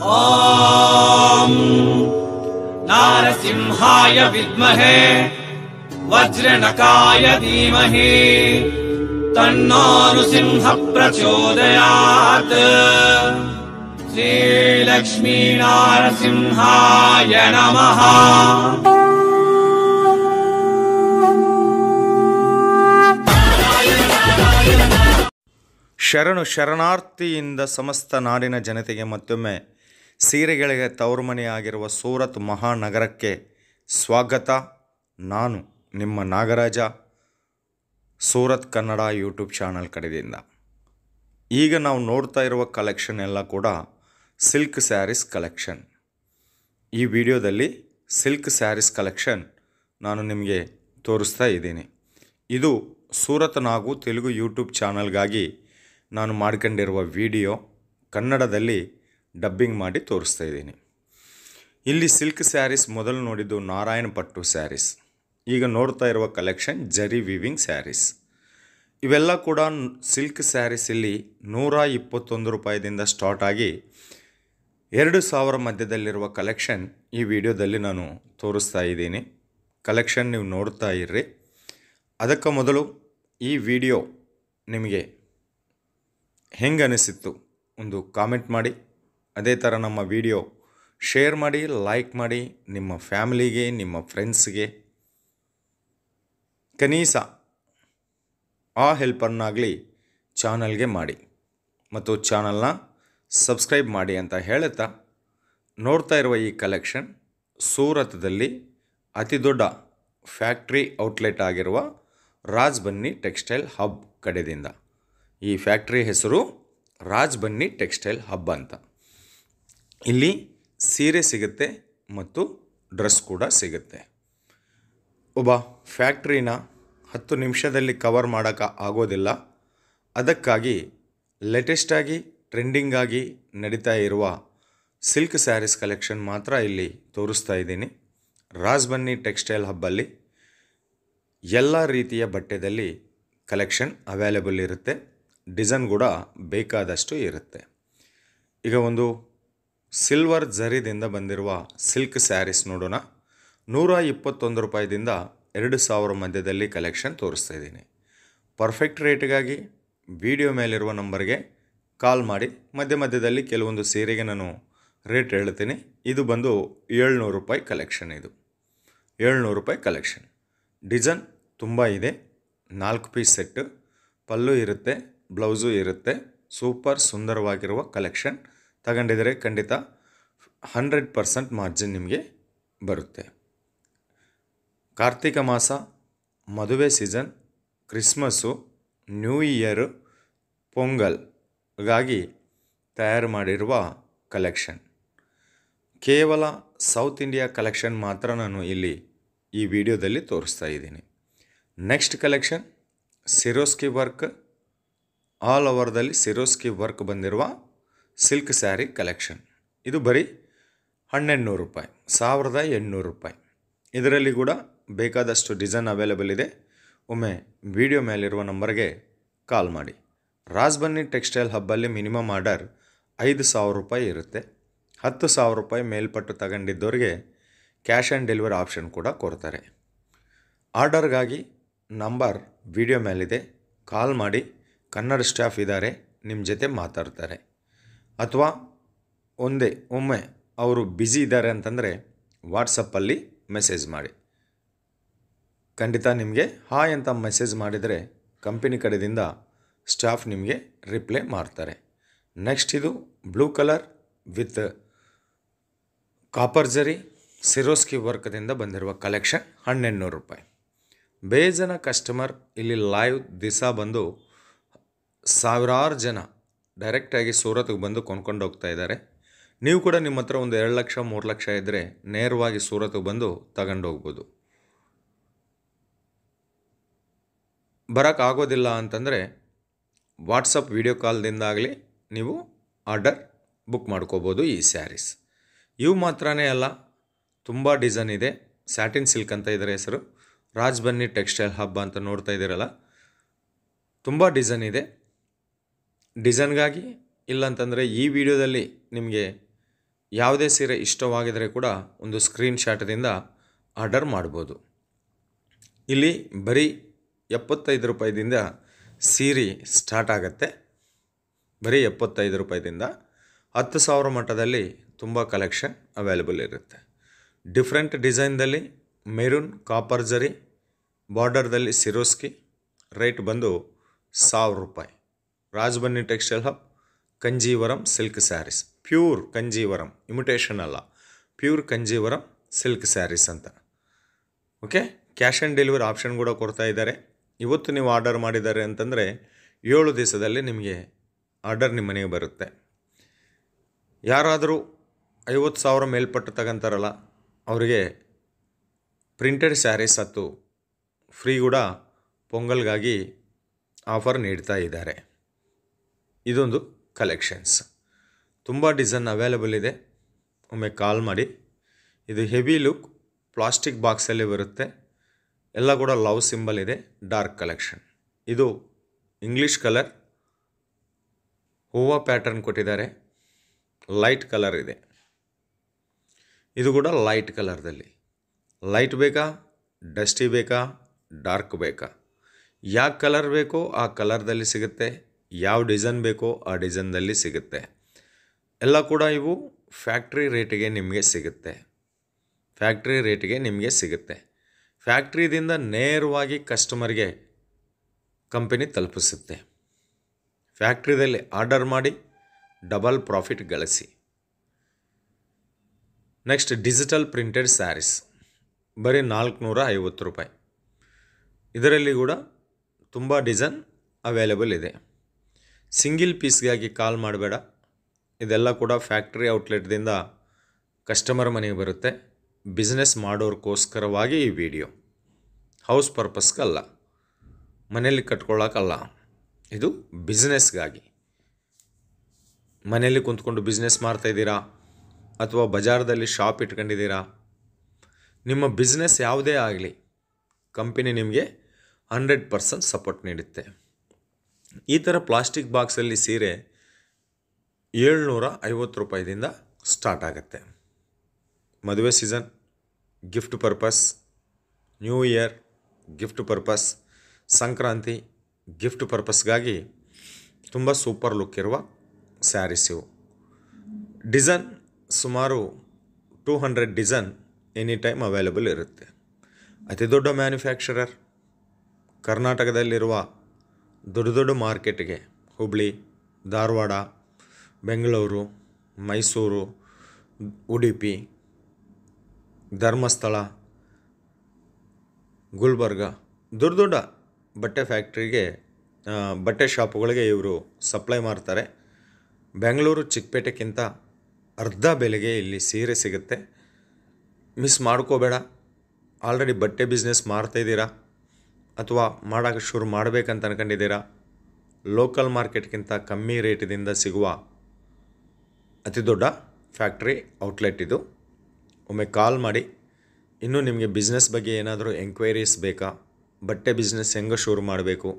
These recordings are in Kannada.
ॐ नारसिंहाय विद्महे वज्रनकाय धीमहि तन्नो नृसिंहः प्रचोदयात्। श्रीलक्ष्मी नारसिंहाय नमः। ಶರಣು ಶರಣಾರ್ಥಿಯಿಂದ ಸಮಸ್ತ ನಾಡಿನ ಜನತೆಗೆ ಮತ್ತೊಮ್ಮೆ ಸೀರೆಗಳಿಗೆ ತವರುಮನೆಯಾಗಿರುವ ಸೂರತ್ ಮಹಾನಗರಕ್ಕೆ ಸ್ವಾಗತ. ನಾನು ನಿಮ್ಮ ನಾಗರಾಜ, ಸೂರತ್ ಕನ್ನಡ ಯೂಟ್ಯೂಬ್ ಚಾನಲ್ ಕಡೆಯಿಂದ. ಈಗ ನಾವು ನೋಡ್ತಾ ಇರುವ ಕಲೆಕ್ಷನ್ ಎಲ್ಲ ಕೂಡ ಸಿಲ್ಕ್ ಸ್ಯಾರೀಸ್ ಕಲೆಕ್ಷನ್. ಈ ವಿಡಿಯೋದಲ್ಲಿ ಸಿಲ್ಕ್ ಸ್ಯಾರೀಸ್ ಕಲೆಕ್ಷನ್ ನಾನು ನಿಮಗೆ ತೋರಿಸ್ತಾ ಇದ್ದೀನಿ. ಇದು ಸೂರತ್ ನಾಗು ತೆಲುಗು ಯೂಟ್ಯೂಬ್ ಚಾನಲ್ಗಾಗಿ ನಾನು ಮಾಡ್ಕೊಂಡಿರುವ ವಿಡಿಯೋ ಕನ್ನಡದಲ್ಲಿ ಡಬ್ಬಿಂಗ್ ಮಾಡಿ ತೋರಿಸ್ತಾ ಇದ್ದೀನಿ. ಇಲ್ಲಿ ಸಿಲ್ಕ್ ಸ್ಯಾರೀಸ್ ಮೊದಲು ನೋಡಿದ್ದು ನಾರಾಯಣ ಪಟ್ಟು ಸ್ಯಾರೀಸ್. ಈಗ ನೋಡ್ತಾ ಇರುವ ಕಲೆಕ್ಷನ್ ಜರಿ ವಿವಿಂಗ್ ಸ್ಯಾರೀಸ್. ಇವೆಲ್ಲ ಕೂಡ ಸಿಲ್ಕ್ ಸ್ಯಾರೀಸ್ ಇಲ್ಲಿ 121 ರೂಪಾಯಿದಿಂದ ಸ್ಟಾರ್ಟ್ ಆಗಿ 2000 ಮಧ್ಯದಲ್ಲಿರುವ ಕಲೆಕ್ಷನ್ ಈ ವಿಡಿಯೋದಲ್ಲಿ ನಾನು ತೋರಿಸ್ತಾ ಇದ್ದೀನಿ. ಕಲೆಕ್ಷನ್ ನೀವು ನೋಡ್ತಾ ಇರ್ರಿ. ಅದಕ್ಕೆ ಮೊದಲು ಈ ವಿಡಿಯೋ ನಿಮಗೆ ಹೆಂಗೆ ಅನಿಸಿತ್ತು ಒಂದು ಕಾಮೆಂಟ್ ಮಾಡಿ. ಅದೇ ಥರ ನಮ್ಮ ವಿಡಿಯೋ ಶೇರ್ ಮಾಡಿ, ಲೈಕ್ ಮಾಡಿ, ನಿಮ್ಮ ಫ್ಯಾಮಿಲಿಗೆ, ನಿಮ್ಮ ಫ್ರೆಂಡ್ಸ್ಗೆ ಕನೀಸ ಆ ಹೆಲ್ಪನ್ನಾಗಲಿ ಚಾನಲ್ಗೆ ಮಾಡಿ ಮತ್ತು ಚಾನಲ್ನ ಸಬ್ಸ್ಕ್ರೈಬ್ ಮಾಡಿ ಅಂತ ಹೇಳುತ್ತಾ, ನೋಡ್ತಾ ಇರುವ ಈ ಕಲೆಕ್ಷನ್ ಸೂರತ್ದಲ್ಲಿ ಅತಿ ದೊಡ್ಡ ಫ್ಯಾಕ್ಟ್ರಿ ಔಟ್ಲೆಟ್ ಆಗಿರುವ ರಾಜ್ ಬನ್ನಿ ಟೆಕ್ಸ್ಟೈಲ್ ಹಬ್ ಕಡೆಯಿಂದ. ಈ ಫ್ಯಾಕ್ಟ್ರಿ ಹೆಸರು ರಾಜ್ ಬನ್ನಿ ಟೆಕ್ಸ್ಟೈಲ್ ಹಬ್ ಅಂತ. ಇಲ್ಲಿ ಸೀರೆ ಸಿಗುತ್ತೆ ಮತ್ತು ಡ್ರೆಸ್ ಕೂಡ ಸಿಗುತ್ತೆ. ಒಬ್ಬ ಫ್ಯಾಕ್ಟ್ರಿನ 10 ನಿಮಿಷದಲ್ಲಿ ಕವರ್ ಮಾಡೋಕ್ಕೆ ಆಗೋದಿಲ್ಲ. ಅದಕ್ಕಾಗಿ ಲೇಟೆಸ್ಟಾಗಿ ಟ್ರೆಂಡಿಂಗಾಗಿ ನಡೀತಾ ಇರುವ ಸಿಲ್ಕ್ ಸ್ಯಾರೀಸ್ ಕಲೆಕ್ಷನ್ ಮಾತ್ರ ಇಲ್ಲಿ ತೋರಿಸ್ತಾ ಇದ್ದೀನಿ. ರಾಜ್ ಬನ್ನಿ ಟೆಕ್ಸ್ಟೈಲ್ ಹಬ್ಬಲ್ಲಿ ಎಲ್ಲ ರೀತಿಯ ಬಟ್ಟೆದಲ್ಲಿ ಕಲೆಕ್ಷನ್ ಅವೈಲೇಬಲ್ ಇರುತ್ತೆ. ಡಿಸೈನ್ ಕೂಡ ಬೇಕಾದಷ್ಟು ಇರುತ್ತೆ. ಈಗ ಒಂದು ಸಿಲ್ವರ್ ಜರಿದಿಂದ ಬಂದಿರುವ ಸಿಲ್ಕ್ ಸ್ಯಾರೀಸ್ ನೋಡೋಣ. 121 ರೂಪಾಯಿದಿಂದ 2000 ಮಧ್ಯದಲ್ಲಿ ಕಲೆಕ್ಷನ್ ತೋರಿಸ್ತಾ ಇದ್ದೀನಿ. ಪರ್ಫೆಕ್ಟ್ ರೇಟ್ಗಾಗಿ ವಿಡಿಯೋ ಮೇಲಿರುವ ನಂಬರ್ಗೆ ಕಾಲ್ ಮಾಡಿ. ಮಧ್ಯದಲ್ಲಿ ಕೆಲವೊಂದು ಸೀರೆಗೆ ನಾನು ರೇಟ್ ಹೇಳ್ತೀನಿ. ಇದು ಬಂದು 700 ರೂಪಾಯಿ ಕಲೆಕ್ಷನ್. ಇದು 700 ರೂಪಾಯಿ ಕಲೆಕ್ಷನ್. ಡಿಸೈನ್ ತುಂಬ ಇದೆ. 4 ಪೀಸ್ ಸೆಟ್ಟು, ಪಲ್ಲು ಇರುತ್ತೆ, ಬ್ಲೌಸು ಇರುತ್ತೆ. ಸೂಪರ್ ಸುಂದರವಾಗಿರುವ ಕಲೆಕ್ಷನ್. ತಗೊಂಡಿದರೆ ಖಂಡಿತ 100% ಮಾರ್ಜಿನ್ ನಿಮಗೆ ಬರುತ್ತೆ. ಕಾರ್ತಿಕ ಮಾಸ, ಮದುವೆ ಸೀಸನ್, ಕ್ರಿಸ್ಮಸ್ಸು, ನ್ಯೂ ಇಯರ್, ಪೊಂಗಲ್ಗಾಗಿ ತಯಾರು ಮಾಡಿರುವ ಕಲೆಕ್ಷನ್. ಕೇವಲ ಸೌತ್ ಇಂಡಿಯಾ ಕಲೆಕ್ಷನ್ ಮಾತ್ರ ನಾನು ಇಲ್ಲಿ ಈ ವಿಡಿಯೋದಲ್ಲಿ ತೋರಿಸ್ತಾ ಇದ್ದೀನಿ. Next collection Swarovski work, all ಓವರ್ದಲ್ಲಿ ಸಿರೋಸ್ಕಿ ವರ್ಕ್ ಬಂದಿರುವ ಸಿಲ್ಕ್ ಸ್ಯಾರಿ ಕಲೆಕ್ಷನ್. ಇದು ಬರೀ 1200 ರೂಪಾಯಿ, 1800 ರೂಪಾಯಿ. ಇದರಲ್ಲಿ ಕೂಡ ಬೇಕಾದಷ್ಟು ಡಿಸೈನ್ ಅವೈಲೇಬಲ್ ಇದೆ. ಒಮ್ಮೆ ವಿಡಿಯೋ ಮೇಲಿರುವ ನಂಬರ್ಗೆ ಕಾಲ್ ಮಾಡಿ. ರಾಜ್ ಬನ್ನಿ ಟೆಕ್ಸ್ಟೈಲ್ ಹಬ್ಬಲ್ಲಿ ಮಿನಿಮಮ್ ಆರ್ಡರ್ 5000 ರೂಪಾಯಿ ಇರುತ್ತೆ. 10,000 ರೂಪಾಯಿ ಮೇಲ್ಪಟ್ಟು ತಗೊಂಡಿದ್ದವರಿಗೆ ಕ್ಯಾಶ್ ಆನ್ ಡೆಲಿವರಿ ಆಪ್ಷನ್ ಕೂಡ ಕೊಡ್ತಾರೆ. ಆರ್ಡರ್ಗಾಗಿ ನಂಬರ್ ವಿಡಿಯೋ ಮೇಲಿದೆ, ಕಾಲ್ ಮಾಡಿ. ಕನ್ನಡ ಸ್ಟಾಫ್ ಇದ್ದಾರೆ, ನಿಮ್ಮ ಜೊತೆ ಮಾತಾಡ್ತಾರೆ. ಅಥವಾ ಒಮ್ಮೆ ಅವರು ಬ್ಯುಸಿ ಇದ್ದಾರೆ ಅಂತಂದರೆ ವಾಟ್ಸಪ್ಪಲ್ಲಿ ಮೆಸೇಜ್ ಮಾಡಿ. ಖಂಡಿತ ನಿಮಗೆ ಹಾಯ್ ಅಂತ ಮೆಸೇಜ್ ಮಾಡಿದರೆ ಕಂಪನಿ ಕಡೆಯಿಂದ ಸ್ಟಾಫ್ ನಿಮಗೆ ರಿಪ್ಲೈ ಮಾಡ್ತಾರೆ. ನೆಕ್ಸ್ಟ್ ಇದು ಬ್ಲೂ ಕಲರ್ ವಿತ್ ಕಾಪರ್ ಜರಿ ಸಿರೋಸ್ಕಿ ವರ್ಕ್ದಿಂದ ಬಂದಿರುವ ಕಲೆಕ್ಷನ್ 1200 ರೂಪಾಯಿ. ಬೇಜನ ಕಸ್ಟಮರ್ ಇಲ್ಲಿ ಲೈವ್ ದಿವಸ ಬಂದು ಸಾವಿರಾರು ಜನ ಡೈರೆಕ್ಟಾಗಿ ಸೂರತ್ಗೆ ಬಂದು ಕೊಂಡ್ಕೊಂಡು ಹೋಗ್ತಾ ಇದ್ದಾರೆ. ನೀವು ಕೂಡ ನಿಮ್ಮ ಹತ್ರ ಒಂದು 2 ಲಕ್ಷ 3 ಲಕ್ಷ ಇದ್ದರೆ ನೇರವಾಗಿ ಸೂರತ್ಗೆ ಬಂದು ತಗೊಂಡು ಹೋಗ್ಬೋದು. ಬರೋಕ್ಕಾಗೋದಿಲ್ಲ ಅಂತಂದರೆ ವಾಟ್ಸಪ್ ವಿಡಿಯೋ ಕಾಲ್ದಿಂದಾಗಲಿ ನೀವು ಆರ್ಡರ್ ಬುಕ್ ಮಾಡ್ಕೋಬೋದು. ಈ ಸ್ಯಾರೀಸ್ ಇವು ಮಾತ್ರನೇ ಅಲ್ಲ, ತುಂಬ ಡಿಸೈನ್ ಇದೆ. ಸ್ಯಾಟಿನ್ ಸಿಲ್ಕ್ ಅಂತ ಇದರ ಹೆಸರು. ರಾಜ್ ಬನ್ನಿ ಟೆಕ್ಸ್ಟೈಲ್ ಹಬ್ ಅಂತ ನೋಡ್ತಾ ಇದ್ದೀರಲ್ಲ, ತುಂಬ ಡಿಸೈನ್ ಇದೆ. ಡಿಸೈನ್ಗಾಗಿ ಇಲ್ಲಂತಂದರೆ ಈ ವಿಡಿಯೋದಲ್ಲಿ ನಿಮಗೆ ಯಾವುದೇ ಸೀರೆ ಇಷ್ಟವಾಗಿದ್ದರೆ ಕೂಡ ಒಂದು ಸ್ಕ್ರೀನ್ಶಾಟ್ದಿಂದ ಆರ್ಡರ್ ಮಾಡ್ಬೋದು. ಇಲ್ಲಿ ಬರೀ 75 ರೂಪಾಯಿದಿಂದ ಸೀರೆ ಸ್ಟಾರ್ಟ್ ಆಗುತ್ತೆ. ಬರೀ 75 ರೂಪಾಯಿದಿಂದ 10,000 ಮಟ್ಟದಲ್ಲಿ ತುಂಬ ಕಲೆಕ್ಷನ್ ಅವೈಲೇಬಲ್ ಇರುತ್ತೆ. ಡಿಫ್ರೆಂಟ್ ಡಿಸೈನ್ದಲ್ಲಿ ಮೆರೂನ್, ಕಾಪರ್ ಜರಿ, ಬಾರ್ಡರ್ದಲ್ಲಿ ಸಿರೋಸ್ಕಿ. ರೇಟ್ ಬಂದು 1000 ರೂಪಾಯಿ. ರಾಜಬನ್ನಿ textile hub Kanjeevaram silk sarees. Pure Kanjeevaram, imitation ಅಲ್ಲ, ಪ್ಯೂರ್ ಕಂಜೀವರಂ ಸಿಲ್ಕ್ ಸ್ಯಾರೀಸ್ ಅಂತ. Okay, cash on delivery option ಕೂಡ ಕೊಡ್ತಾ ಇದ್ದಾರೆ. ಇವತ್ತು ನೀವು ಆರ್ಡರ್ ಮಾಡಿದ್ದಾರೆ ಅಂತಂದರೆ 7 ದಿವಸದಲ್ಲಿ ನಿಮಗೆ ಆರ್ಡರ್ ನಿಮ್ಮ ಮನೆಗೆ ಬರುತ್ತೆ. ಯಾರಾದರೂ 50,000 ಮೇಲ್ಪಟ್ಟು ತಗೊಂತಾರಲ್ಲ ಅವರಿಗೆ ಪ್ರಿಂಟೆಡ್ ಸ್ಯಾರೀಸ್ 10 ಫ್ರೀ ಕೂಡ ಪೊಂಗಲ್ಗಾಗಿ ಆಫರ್ ನೀಡ್ತಾ ಇದ್ದಾರೆ. ಇದೊಂದು ಕಲೆಕ್ಷನ್ಸ್. ತುಂಬ ಡಿಸೈನ್ ಅವೈಲೇಬಲ್ ಇದೆ, ಒಮ್ಮೆ ಕಾಲ್ ಮಾಡಿ. ಇದು ಹೆವಿ ಲುಕ್, ಪ್ಲಾಸ್ಟಿಕ್ ಬಾಕ್ಸಲ್ಲಿ ಬರುತ್ತೆ. ಎಲ್ಲ ಕೂಡ ಲವ್ ಸಿಂಬಲ್ ಇದೆ. Dark collection. ಇದು ಇಂಗ್ಲೀಷ್ ಕಲರ್, ಹೂವು ಪ್ಯಾಟರ್ನ್ ಕೊಟ್ಟಿದ್ದಾರೆ. ಲೈಟ್ ಕಲರ್ ಇದೆ. ಇದು ಕೂಡ ಲೈಟ್ ಕಲರ್ದಲ್ಲಿ. ಲೈಟ್ ಬೇಕಾ, ಡಸ್ಟಿ ಬೇಕಾ, ಡಾರ್ಕ್ ಬೇಕಾ, ಯಾವ ಕಲರ್ ಬೇಕೋ ಆ ಕಲರ್ದಲ್ಲಿ ಸಿಗುತ್ತೆ. ಯಾವ ಡಿಸೈನ್ ಬೇಕೋ ಆ ಡಿಸೈನ್ದಲ್ಲಿ ಸಿಗುತ್ತೆ. ಎಲ್ಲ ಕೂಡ ಇವು ಫ್ಯಾಕ್ಟ್ರಿ ರೇಟಿಗೆ ನಿಮಗೆ ಸಿಗುತ್ತೆ. ಫ್ಯಾಕ್ಟ್ರಿ ರೇಟಿಗೆ ನಿಮಗೆ ಸಿಗುತ್ತೆ. ಫ್ಯಾಕ್ಟ್ರಿದಿಂದ ನೇರವಾಗಿ ಕಸ್ಟಮರ್ಗೆ ಕಂಪನಿ ತಲುಪಿಸುತ್ತೆ. ಫ್ಯಾಕ್ಟ್ರಿದಲ್ಲಿ ಆರ್ಡರ್ ಮಾಡಿ ಡಬಲ್ ಪ್ರಾಫಿಟ್ ಗಳಿಸಿ. ನೆಕ್ಸ್ಟ್ ಡಿಜಿಟಲ್ ಪ್ರಿಂಟೆಡ್ ಸ್ಯಾರೀಸ್ ಬರೀ 450 ರೂಪಾಯಿ. ಇದರಲ್ಲಿ ಕೂಡ ತುಂಬ ಡಿಸೈನ್ ಅವೈಲೇಬಲ್ ಇದೆ. ಸಿಂಗಿಲ್ ಪೀಸ್ಗಾಗಿ ಕಾಲ್ ಮಾಡಬೇಡ. ಇದೆಲ್ಲ ಕೂಡ ಫ್ಯಾಕ್ಟ್ರಿ ಔಟ್ಲೆಟ್ದಿಂದ ಕಸ್ಟಮರ್ ಮನೆಗೆ ಬರುತ್ತೆ. ಬಿಸ್ನೆಸ್ ಮಾಡೋರ್ಗೋಸ್ಕರವಾಗಿ ಈ ವಿಡಿಯೋ, ಹೌಸ್ ಪರ್ಪಸ್ಗಲ್ಲ, ಮನೆಯಲ್ಲಿ ಕಟ್ಕೊಳ್ಳೋಕ್ಕಲ್ಲ. ಇದು ಬಿಸ್ನೆಸ್ಗಾಗಿ. ಮನೆಯಲ್ಲಿ ಕುಂತ್ಕೊಂಡು ಬಿಸ್ನೆಸ್ ಮಾಡ್ತಾಯಿದ್ದೀರಾ ಅಥವಾ ಬಜಾರ್ದಲ್ಲಿ ಶಾಪ್ ಇಟ್ಕೊಂಡಿದ್ದೀರಾ, ನಿಮ್ಮ ಬಿಸ್ನೆಸ್ ಯಾವುದೇ ಆಗಲಿ ಕಂಪನಿ ನಿಮಗೆ 100% ಸಪೋರ್ಟ್ ನೀಡುತ್ತೆ. ಈ ಥರ ಪ್ಲಾಸ್ಟಿಕ್ ಬಾಕ್ಸಲ್ಲಿ ಸೀರೆ 750 ರೂಪಾಯಿದಿಂದ ಸ್ಟಾರ್ಟ್ ಆಗುತ್ತೆ. ಮದುವೆ season, gift purpose, new year gift purpose, Sankranti gift ಪರ್ಪಸ್ಗಾಗಿ ತುಂಬ ಸೂಪರ್ ಲುಕ್ ಇರುವ ಸ್ಯಾರೀಸ್ ಇವು. ಡಿಸೈನ್ ಸುಮಾರು 200 ಡಿಸೈನ್ ಎನಿ ಟೈಮ್ ಅವೈಲೇಬಲ್ ಇರುತ್ತೆ. ಅತಿ ದೊಡ್ಡ ಮ್ಯಾನುಫ್ಯಾಕ್ಚರರ್, ಕರ್ನಾಟಕದಲ್ಲಿರುವ ದೊಡ್ಡ ದೊಡ್ಡ ಮಾರ್ಕೆಟ್ಗೆ ಹುಬ್ಳಿ, ಧಾರವಾಡ, ಬೆಂಗಳೂರು, ಮೈಸೂರು, ಉಡುಪಿ, ಧರ್ಮಸ್ಥಳ, ಗುಲ್ಬರ್ಗ, ದೊಡ್ಡ ದೊಡ್ಡ ಬಟ್ಟೆ ಫ್ಯಾಕ್ಟ್ರಿಗೆ, ಬಟ್ಟೆ ಶಾಪುಗಳಿಗೆ ಇವರು ಸಪ್ಲೈ ಮಾಡ್ತಾರೆ. ಬೆಂಗಳೂರು ಚಿಕ್ಕಪೇಟೆಗಿಂತ ಅರ್ಧ ಬೆಲೆಗೆ ಇಲ್ಲಿ ಸೀರೆ ಸಿಗುತ್ತೆ. ಮಿಸ್ ಮಾಡ್ಕೋಬೇಡ. ಆಲ್ರೆಡಿ ಬಟ್ಟೆ ಬಿಸ್ನೆಸ್ ಮಾಡ್ತಾಯಿದ್ದೀರಾ ಅಥವಾ ಮಾಡೋಕ್ಕೆ ಶುರು ಮಾಡಬೇಕಂತ ಅನ್ಕೊಂಡಿದ್ದೀರಾ, ಲೋಕಲ್ ಮಾರ್ಕೆಟ್ಗಿಂತ ಕಮ್ಮಿ ರೇಟಿನಿಂದ ಸಿಗುವ ಅತಿ ದೊಡ್ಡ ಫ್ಯಾಕ್ಟ್ರಿ ಔಟ್ಲೆಟ್ ಇದು. ಒಮ್ಮೆ ಕಾಲ್ ಮಾಡಿ. ಇನ್ನೂ ನಿಮಗೆ ಬಿಸ್ನೆಸ್ ಬಗ್ಗೆ ಏನಾದರೂ ಎಂಕ್ವೈರೀಸ್ ಬೇಕಾ, ಬಟ್ಟೆ ಬಿಸ್ನೆಸ್ ಹೆಂಗೆ ಶುರು ಮಾಡಬೇಕು,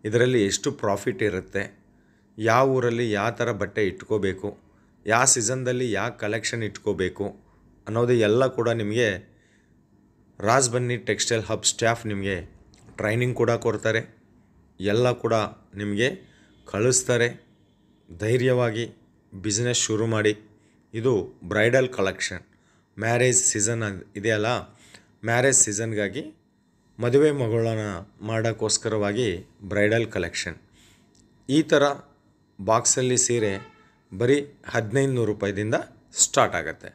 ಇದರಲ್ಲಿ ಎಷ್ಟು ಪ್ರಾಫಿಟ್ ಇರುತ್ತೆ, ಯಾವ ಊರಲ್ಲಿ ಯಾವ ಥರ ಬಟ್ಟೆ ಇಟ್ಕೋಬೇಕು, ಯಾವ ಸೀಸನ್ದಲ್ಲಿ ಯಾವ ಕಲೆಕ್ಷನ್ ಇಟ್ಕೋಬೇಕು ಅನ್ನೋದು ಎಲ್ಲ ಕೂಡ ನಿಮಗೆ ರಾಜಬನ್ನಿ ಟೆಕ್ಸ್ಟೈಲ್ ಹಬ್ ಸ್ಟಾಫ್ ನಿಮಗೆ ಟ್ರೈನಿಂಗ್ ಕೂಡ ಕೊಡ್ತಾರೆ. ಎಲ್ಲ ಕೂಡ ನಿಮಗೆ ಕಳಿಸ್ತಾರೆ. ಧೈರ್ಯವಾಗಿ ಬಿಸ್ನೆಸ್ ಶುರು ಮಾಡಿ. ಇದು ಬ್ರೈಡಲ್ ಕಲೆಕ್ಷನ್. ಮ್ಯಾರೇಜ್ ಸೀಸನ್ ಇದೆಯಲ್ಲ, ಮ್ಯಾರೇಜ್ ಸೀಸನ್ಗಾಗಿ ಮದುವೆ ಮಗಳನ್ನ ಮಾಡೋಕ್ಕೋಸ್ಕರವಾಗಿ ಬ್ರೈಡಲ್ ಕಲೆಕ್ಷನ್. ಈ ಥರ ಬಾಕ್ಸಲ್ಲಿ ಸೀರೆ ಬರೀ 1500 ರೂಪಾಯಿದಿಂದ ಸ್ಟಾರ್ಟ್ ಆಗುತ್ತೆ.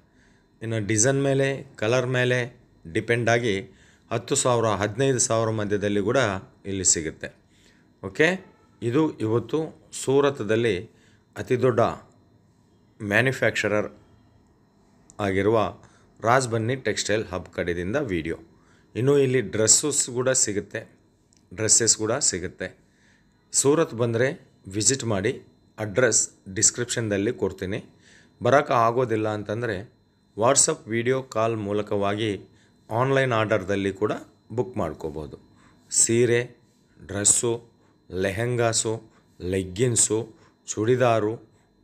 ಇನ್ನು ಡಿಸೈನ್ ಮೇಲೆ, ಕಲರ್ ಮೇಲೆ ಡಿಪೆಂಡ್ ಆಗಿ 10,000 15,000 ಮಧ್ಯದಲ್ಲಿ ಕೂಡ ಇಲ್ಲಿ ಸಿಗುತ್ತೆ. ಓಕೆ, ಇದು ಇವತ್ತು ಸೂರತ್ದಲ್ಲಿ ಅತಿ ದೊಡ್ಡ ಮ್ಯಾನುಫ್ಯಾಕ್ಚರರ್ ಆಗಿರುವ ರಾಜಬನ್ನಿ ಟೆಕ್ಸ್ಟೈಲ್ ಹಬ್ ಕಡೆಯಿಂದ ವಿಡಿಯೋ. ಇನ್ನು ಇಲ್ಲಿ ಡ್ರೆಸ್ಸಸ್ ಕೂಡ ಸಿಗುತ್ತೆ. ಸೂರತ್ ಬಂದರೆ ವಿಸಿಟ್ ಮಾಡಿ. ಅಡ್ರೆಸ್ ಡಿಸ್ಕ್ರಿಪ್ಷನ್ದಲ್ಲಿ ಕೊಡ್ತೀನಿ. ಬರೋಕ್ಕೆ ಆಗೋದಿಲ್ಲ ಅಂತಂದರೆ ವಾಟ್ಸಪ್ ವಿಡಿಯೋ ಕಾಲ್ ಮೂಲಕವಾಗಿ ಆನ್ಲೈನ್ ಆರ್ಡರ್ದಲ್ಲಿ ಕೂಡ ಬುಕ್ ಮಾಡ್ಕೋಬೋದು. ಸೀರೆ, dress, lehengas, leggings, churidar,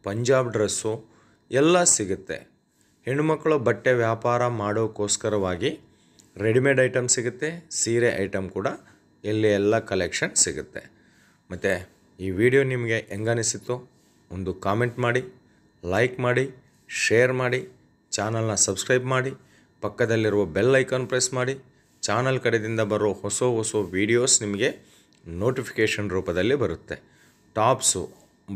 Punjab dress ಎಲ್ಲ ಸಿಗುತ್ತೆ. ಹೆಣ್ಣುಮಕ್ಕಳು ಬಟ್ಟೆ ವ್ಯಾಪಾರ ಮಾಡೋಕ್ಕೋಸ್ಕರವಾಗಿ ರೆಡಿಮೇಡ್ ಐಟಮ್ ಸಿಗುತ್ತೆ, ಸೀರೆ ಐಟಮ್ ಕೂಡ ಇಲ್ಲಿ ಎಲ್ಲ ಕಲೆಕ್ಷನ್ ಸಿಗುತ್ತೆ. ಮತ್ತು ಈ ವಿಡಿಯೋ ನಿಮಗೆ ಹೆಂಗನಿಸಿತ್ತು ಒಂದು ಕಾಮೆಂಟ್ ಮಾಡಿ, ಲೈಕ್ ಮಾಡಿ, ಶೇರ್ ಮಾಡಿ, ಚಾನಲ್ನ ಸಬ್ಸ್ಕ್ರೈಬ್ ಮಾಡಿ, ಪಕ್ಕದಲ್ಲಿರುವ ಬೆಲ್ ಐಕಾನ್ ಪ್ರೆಸ್ ಮಾಡಿ. ಚಾನಲ್ ಕಡೆಯಿಂದ ಬರೋ ಹೊಸ ವೀಡಿಯೋಸ್ ನಿಮಗೆ ನೋಟಿಫಿಕೇಷನ್ ರೂಪದಲ್ಲಿ ಬರುತ್ತೆ. ಟಾಪ್ಸು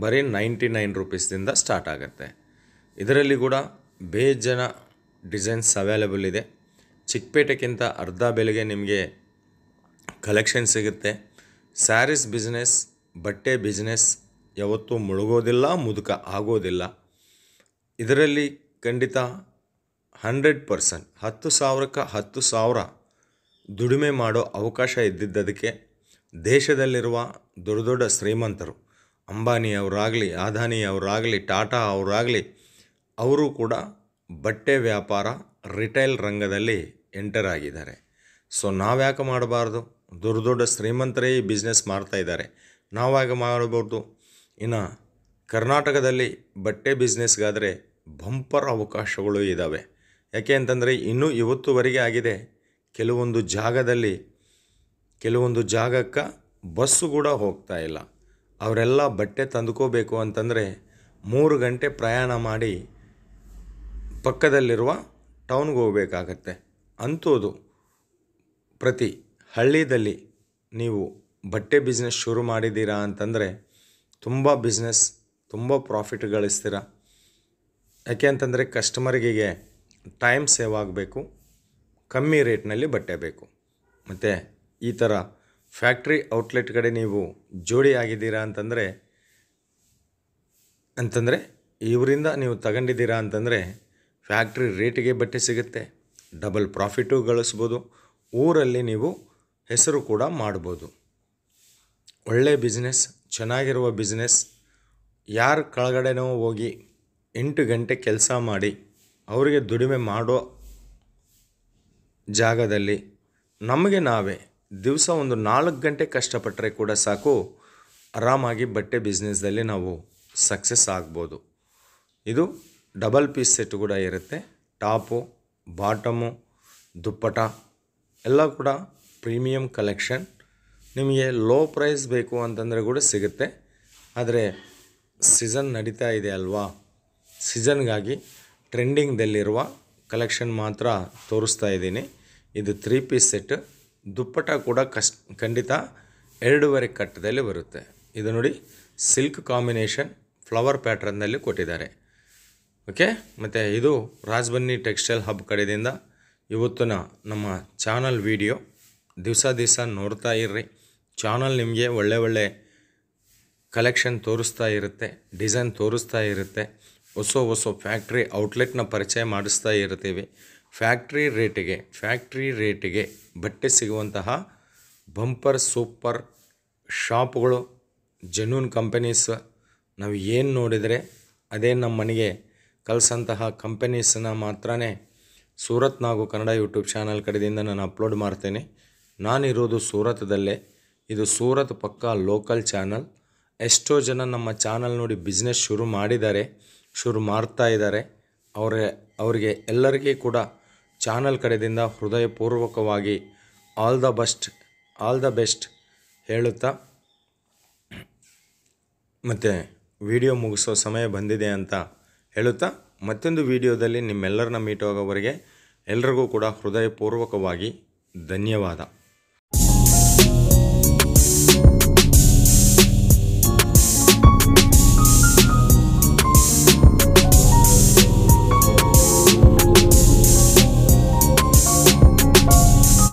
ಬರೀ 99 ರೂಪೀಸ್ದಿಂದ ಸ್ಟಾರ್ಟ್ ಆಗುತ್ತೆ. ಇದರಲ್ಲಿ ಕೂಡ ಬೇಜನ ಡಿಸೈನ್ಸ್ ಅವೈಲೇಬಲ್ ಇದೆ. ಚಿಕ್ಕಪೇಟೆಗಿಂತ ಅರ್ಧ ಬೆಲೆಗೆ ನಿಮಗೆ ಕಲೆಕ್ಷನ್ ಸಿಗುತ್ತೆ. ಸ್ಯಾರೀಸ್ ಬಿಸ್ನೆಸ್, ಬಟ್ಟೆ ಬಿಸ್ನೆಸ್ ಯಾವತ್ತೂ ಮುಳುಗೋದಿಲ್ಲ, ಮುದುಕ ಆಗೋದಿಲ್ಲ. ಇದರಲ್ಲಿ ಖಂಡಿತ 100% 10,000ಕ್ಕೆ 10,000 ದುಡಿಮೆ ಮಾಡೋ ಅವಕಾಶ ಇದ್ದಿದ್ದದಕ್ಕೆ ದೇಶದಲ್ಲಿರುವ ದೊಡ್ಡ ದೊಡ್ಡ ಶ್ರೀಮಂತರು, ಅಂಬಾನಿ ಅವರಾಗಲಿ, ಅದಾನಿ ಅವರಾಗಲಿ, ಟಾಟಾ ಅವರಾಗಲಿ, ಅವರು ಕೂಡ ಬಟ್ಟೆ ವ್ಯಾಪಾರ ರಿಟೇಲ್ ರಂಗದಲ್ಲಿ ಎಂಟರ್ ಆಗಿದ್ದಾರೆ. ಸೊ ನಾವ್ಯಾಕೆ ಮಾಡಬಾರ್ದು? ದೊಡ್ಡ ದೊಡ್ಡ ಶ್ರೀಮಂತರೇ ಈ ಬಿಸ್ನೆಸ್ ಮಾಡ್ತಾಯಿದ್ದಾರೆ, ನಾವ್ಯಾಕೆ ಮಾಡಬಹುದು? ಇನ್ನು ಕರ್ನಾಟಕದಲ್ಲಿ ಬಟ್ಟೆ ಬಿಸ್ನೆಸ್ಗಾದರೆ ಬಂಪರ್ ಅವಕಾಶಗಳು ಇದ್ದಾವೆ. ಯಾಕೆ ಅಂತಂದರೆ ಇನ್ನೂ ಇವತ್ತುವರೆಗೆ ಆಗಿದೆ, ಕೆಲವೊಂದು ಜಾಗಕ್ಕೆ ಬಸ್ಸು ಕೂಡ ಹೋಗ್ತಾ ಇಲ್ಲ. ಅವರೆಲ್ಲ ಬಟ್ಟೆ ತಂದುಕೋಬೇಕು ಅಂತಂದರೆ 3 ಗಂಟೆ ಪ್ರಯಾಣ ಮಾಡಿ ಪಕ್ಕದಲ್ಲಿರುವ ಟೌನ್ಗೆ ಹೋಗಬೇಕಾಗತ್ತೆ. ಅಂಥದ್ದು ಪ್ರತಿ ಹಳ್ಳಿಯಲ್ಲಿ ನೀವು ಬಟ್ಟೆ ಬಿಸ್ನೆಸ್ ಶುರು ಮಾಡಿದ್ದೀರಾ ಅಂತಂದರೆ ತುಂಬ ಪ್ರಾಫಿಟ್ ಗಳಿಸ್ತೀರ. ಯಾಕೆ ಅಂತಂದರೆ ಕಸ್ಟಮರ್ಗೆ ಟೈಮ್ ಸೇವ್ ಆಗಬೇಕು, ಕಮ್ಮಿ ರೇಟ್ನಲ್ಲಿ ಬಟ್ಟೆ ಬೇಕು. ಮತ್ತು ಈ ಥರ ಫ್ಯಾಕ್ಟ್ರಿ ಔಟ್ಲೆಟ್ ಕಡೆ ನೀವು ಜೋಡಿ ಆಗಿದ್ದೀರಾ ಅಂತಂದರೆ ಇವರಿಂದ ನೀವು ತಗೊಂಡಿದ್ದೀರಾ ಅಂತಂದರೆ ಫ್ಯಾಕ್ಟ್ರಿ ರೇಟಿಗೆ ಬಟ್ಟೆ ಸಿಗುತ್ತೆ, ಡಬಲ್ ಪ್ರಾಫಿಟು ಗಳಿಸ್ಬೋದು, ಊರಲ್ಲಿ ನೀವು ಹೆಸರು ಕೂಡ ಮಾಡ್ಬೋದು. ಒಳ್ಳೆ ಬಿಸ್ನೆಸ್, ಚೆನ್ನಾಗಿರುವ ಬಿಸ್ನೆಸ್. ಯಾರ ಕೆಳಗಡೆನೋ ಹೋಗಿ 8 ಗಂಟೆ ಕೆಲಸ ಮಾಡಿ ಅವರಿಗೆ ದುಡಿಮೆ ಮಾಡೋ ಜಾಗದಲ್ಲಿ ನಮಗೆ ನಾವೇ ದಿವಸ ಒಂದು 4 ಗಂಟೆ ಕಷ್ಟಪಟ್ಟರೆ ಕೂಡ ಸಾಕು, ಆರಾಮಾಗಿ ಬಟ್ಟೆ ಬಿಸ್ನೆಸ್ದಲ್ಲಿ ನಾವು ಸಕ್ಸಸ್ ಆಗ್ಬೋದು. ಇದು ಡಬಲ್ ಪೀಸ್ ಸೆಟ್ ಕೂಡ ಇರುತ್ತೆ. ಟಾಪು, ಬಾಟಮು, ದುಪ್ಪಟ ಎಲ್ಲ ಕೂಡ ಪ್ರೀಮಿಯಂ ಕಲೆಕ್ಷನ್. ನಿಮಗೆ ಲೋ ಪ್ರೈಸ್ ಬೇಕು ಅಂತಂದರೆ ಕೂಡ ಸಿಗುತ್ತೆ. ಆದರೆ ಸೀಸನ್ ನಡೀತಾ ಇದೆ ಅಲ್ವಾ, ಸೀಸನ್ಗಾಗಿ ಟ್ರೆಂಡಿಂಗ್ದಲ್ಲಿರುವ ಕಲೆಕ್ಷನ್ ಮಾತ್ರ ತೋರಿಸ್ತಾ ಇದ್ದೀನಿ. ಇದು 3 ಪೀಸ್ ಸೆಟ್. ದುಪ್ಪಟ ಕೂಡ ಖಂಡಿತ 2.5 ಕಟ್ಟದಲ್ಲಿ ಬರುತ್ತೆ. ಇದು ನೋಡಿ, ಸಿಲ್ಕ್ ಕಾಂಬಿನೇಷನ್ ಫ್ಲವರ್ ಪ್ಯಾಟ್ರನ್ನಲ್ಲಿ ಕೊಟ್ಟಿದ್ದಾರೆ. ಓಕೆ, ಮತ್ತು ಇದು ರಾಜಬನ್ನಿ ಟೆಕ್ಸ್ಟೈಲ್ ಹಬ್ ಕಡೆಯಿಂದ ಇವತ್ತಿನ ನಮ್ಮ ಚಾನಲ್ ವಿಡಿಯೋ. ದಿವಸ ನೋಡ್ತಾ ಇರ್ರಿ. ಚಾನಲ್ ನಿಮಗೆ ಒಳ್ಳೆ ಕಲೆಕ್ಷನ್ ತೋರಿಸ್ತಾ ಇರುತ್ತೆ, ಡಿಸೈನ್ ತೋರಿಸ್ತಾ ಇರುತ್ತೆ, ಹೊಸ ಫ್ಯಾಕ್ಟ್ರಿ ಔಟ್ಲೆಟ್ನ ಪರಿಚಯ ಮಾಡಿಸ್ತಾ ಇರ್ತೀವಿ. ಫ್ಯಾಕ್ಟ್ರಿ ರೇಟಿಗೆ ಬಟ್ಟೆ ಸಿಗುವಂತಹ ಬಂಪರ್ ಸೂಪರ್ ಶಾಪ್ಗಳು, ಜೆನ್ಯೂನ್ ಕಂಪನೀಸ್. ನಾವು ಏನು ನೋಡಿದರೆ ಅದೇ ನಮ್ಮ ಮನೆಗೆ ಕಳಿಸಂತಹ ಕಂಪನೀಸನ್ನ ಮಾತ್ರನೇ ಸೂರತ್ ನಾಗು ಕನ್ನಡ ಯೂಟ್ಯೂಬ್ ಚಾನಲ್ ಕಡೆಯಿಂದ ನಾನು ಅಪ್ಲೋಡ್ ಮಾಡ್ತೇನೆ. ನಾನಿರೋದು ಸೂರತ್ದಲ್ಲೇ. ಇದು ಸೂರತ್ ಪಕ್ಕ ಲೋಕಲ್ ಚಾನಲ್. ಎಷ್ಟೋ ಜನ ನಮ್ಮ ಚಾನಲ್ ನೋಡಿ ಬಿಸ್ನೆಸ್ ಶುರು ಮಾಡ್ತಾ ಇದ್ದಾರೆ. ಅವರಿಗೆ ಎಲ್ಲರಿಗೂ ಕೂಡ ಚಾನಲ್ ಕಡೆಯಿಂದ ಹೃದಯಪೂರ್ವಕವಾಗಿ ಆಲ್ ದ ಬೆಸ್ಟ್ ಹೇಳುತ್ತಾ, ಮತ್ತು ವಿಡಿಯೋ ಮುಗಿಸೋ ಸಮಯ ಬಂದಿದೆ ಅಂತ ಹೇಳುತ್ತಾ, ಮತ್ತೊಂದು ವಿಡಿಯೋದಲ್ಲಿ ನಿಮ್ಮೆಲ್ಲರನ್ನ ಮೀಟ್ ಆಗೋವರೆಗೆ ಎಲ್ರಿಗೂ ಕೂಡ ಹೃದಯಪೂರ್ವಕವಾಗಿ ಧನ್ಯವಾದ.